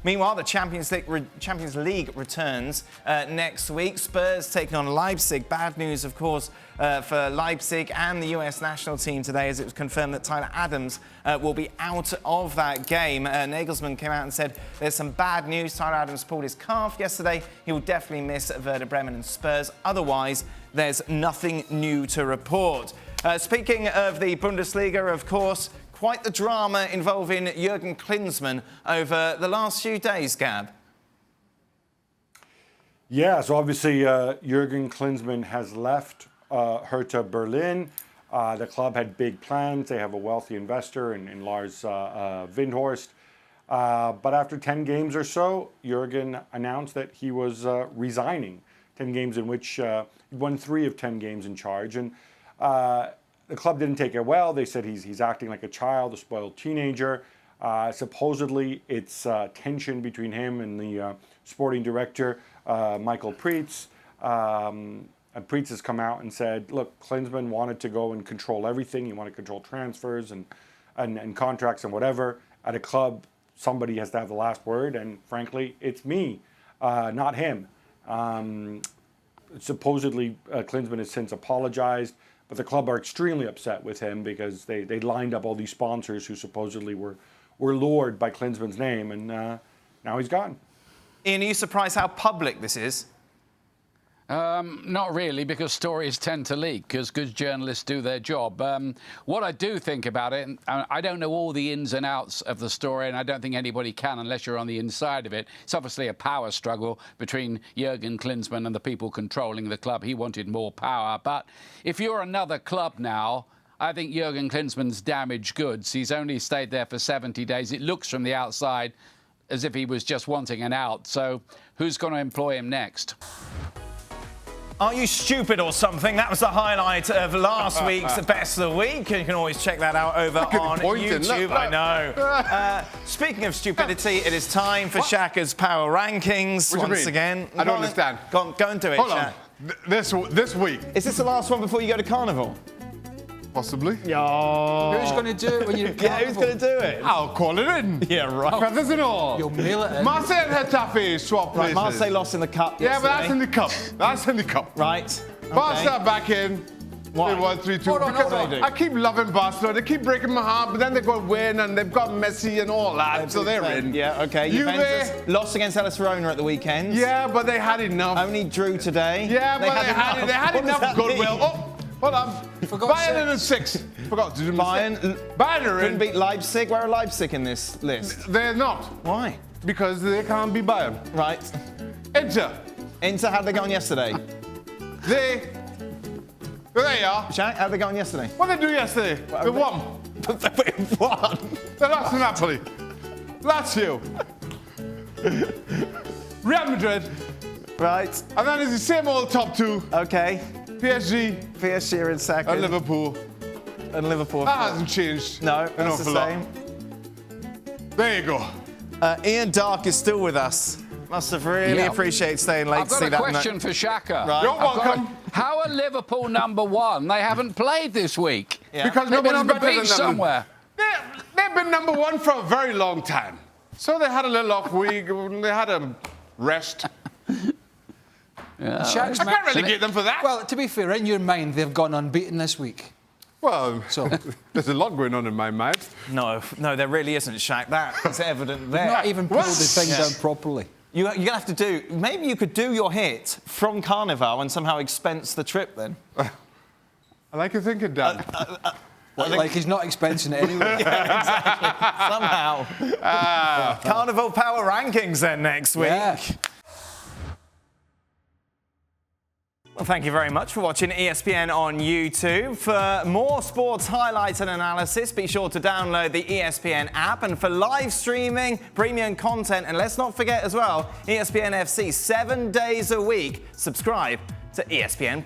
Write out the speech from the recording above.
Meanwhile, the Champions League returns next week. Spurs taking on Leipzig. Bad news, of course, for Leipzig and the US national team today, as it was confirmed that Tyler Adams will be out of that game. Nagelsmann came out and said there's some bad news. Tyler Adams pulled his calf yesterday. He will definitely miss Werder Bremen and Spurs. Otherwise, there's nothing new to report. Speaking of the Bundesliga, of course, quite the drama involving Jurgen Klinsmann over the last few days, Gab. Yeah, so obviously Jurgen Klinsmann has left Hertha Berlin. The club had big plans. They have a wealthy investor in Lars Windhorst. But after 10 games or so, Jurgen announced that he was resigning. 10 games in which he won 3 of 10 games in charge. And the club didn't take it well. They said he's acting like a child, a spoiled teenager. Supposedly, it's tension between him and the sporting director, Michael Preetz. And Preetz has come out and said, look, Klinsmann wanted to go and control everything. He wanted to control transfers and contracts and whatever. At a club, somebody has to have the last word. And frankly, it's me, not him. Supposedly, Klinsmann has since apologized. But the club are extremely upset with him because they lined up all these sponsors who supposedly were lured by Klinsmann's name, and now he's gone. Ian, are you surprised how public this is? Not really, because stories tend to leak, because good journalists do their job. What I do think about it, I don't know all the ins and outs of the story, and I don't think anybody can unless you're on the inside of it. It's obviously a power struggle between Jurgen Klinsmann and the people controlling the club. He wanted more power. But if you're another club now, I think Jurgen Klinsmann's damaged goods. He's only stayed there for 70 days. It looks from the outside as if he was just wanting an out. So who's going to employ him next? Are you stupid or something? That was the highlight of last week's Best of the Week. You can always check that out over on YouTube. Look. I know. Speaking of stupidity, it is time for Shaka's Power Rankings once again. I don't understand. Go and do it, Hold Shaq. on. This week. Is this the last one before you go to Carnival? Possibly. Oh. Who's going to do it when you're at Carnival? Yeah, who's going to do it? I'll call it in. Yeah, right. Feathers and all. You'll mail it in. Marseille and Hertha swap places. Right, Marseille lost in the cup Yeah, yesterday. but that's in the cup. That's in the cup. Right. Barca back in. Why? 3-1, 3-2. Hold on, Because hold on. I keep loving Barcelona. They keep breaking my heart, but then they go win and they've got Messi and all that, so they're in. Yeah, okay. Juventus lost against Hellas Verona at the weekend. Yeah, but they had enough. Only drew today. Yeah, but they had enough goodwill. Oh, hold on. Bayern in 6. Forgot to do Bayern are couldn't in. beat Leipzig. Where are Leipzig in this list? They're not. Why? Because they can't be Bayern. Right. Inter, how'd they go on yesterday? There they are. Shaq, how'd they go on yesterday? What did they do yesterday? They won. They won. They lost to Napoli. Lazio. Real Madrid. Right. And then it's the same old top 2. Okay. PSG are in second. and Liverpool. And Liverpool. That hasn't changed. No, that's the same. There you go. Ian Darke is still with us. Must have really appreciated staying late to see that. I've got a question for Shaka. Right. You're welcome. How are Liverpool number 1? They haven't played this week. Yeah. Because They've been on nobody's the better than beach them. somewhere. They've been number 1 for a very long time. So they had a little off week. They had a rest. Yeah. I can't relegate them for that. Well, to be fair, in your mind, they've gone unbeaten this week. Well, So there's a lot going on in my mind. No, there really isn't, Shaq. That is evident there. not even pulled the thing down properly. You're going to have to do... Maybe you could do your hit from Carnival and somehow expense the trip then. I like your thinking, Dan. Like he's not expensing it anyway. Yeah, exactly. Somehow. Carnival Power Rankings then next week. Yeah. Well, thank you very much for watching ESPN on YouTube. For more sports highlights and analysis, be sure to download the ESPN app. And for live streaming, premium content, and let's not forget as well, ESPN FC 7 days a week. Subscribe to ESPN+.